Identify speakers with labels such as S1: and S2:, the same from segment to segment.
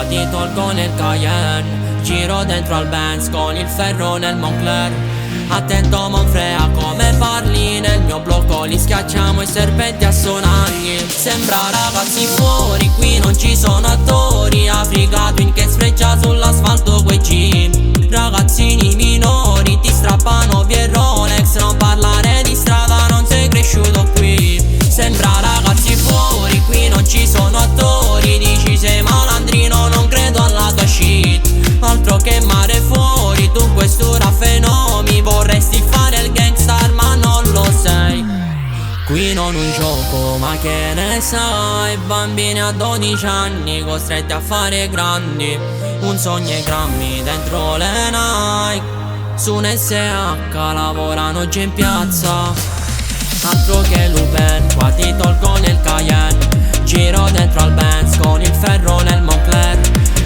S1: qua ti tolgo nel Cayenne. Giro dentro al Benz con il ferro nel Moncler. Attento Monfrea come parli, nel mio blocco li schiacciamo i serpenti a sonagli. Sembra ragazzi fuori, qui non ci sono attori. Africa Twin che sfreccia sull'asfalto quei jeep. Ragazzini minori ti strappano via il Rolex. Non parlare di strada, non sei cresciuto qui. Sembra ragazzi fuori, qui non ci sono attori. Dici sei malandrino, non credo alla tua shit. Altro che mare fuori, tu questura fenomeni. Vorresti fare il gangstar ma non lo sei. Qui non un gioco ma che ne sai. Bambini a 12 anni costretti a fare grandi. Un sogno e grammi dentro le Nike. Su un SH lavorano già in piazza. Altro che Lupin, qua ti tolgo nel Cayenne. Giro dentro al Benz con il ferro nel Moncler.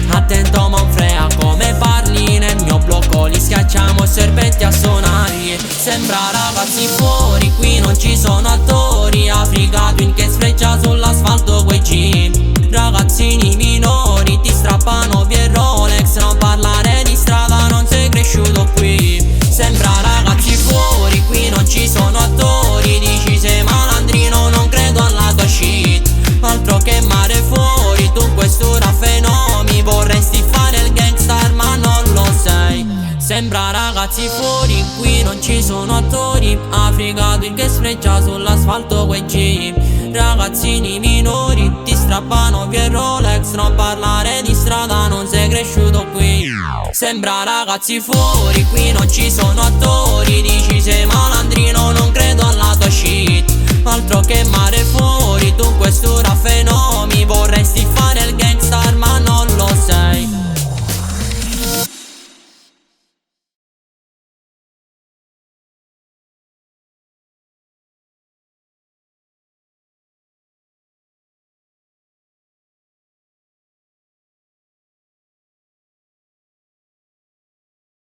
S1: Attento Monfrea come parli, nel mio blocco li schiacciamo serpenti a sonagli. Sembra ragazzi fuori, qui non ci sono attori. Africa Twin che sfreccia sull'asfalto quei jeep. Ragazzini minori ti strappano via il Rolex. Non parlare di strada, non sei cresciuto qui. Sembra ragazzi fuori, qui non ci sono attori. Dici sei malandrino, non credo alla tua shit. Altro che mare fuori, tu questura fenomeni. Vorresti fare il gangstar ma non lo sei. Sembra ragazzi fuori, qui non ci sono attori. Africa Twin che sfreccia sull'asfalto quei jeep. Ragazzini minori ti strappano via il Rolex. Non parlare di strada, non sei cresciuto qui. Sembra ragazzi fuori, qui non ci sono attori. Dici sei malandrino, non credo alla tua shit. Altro che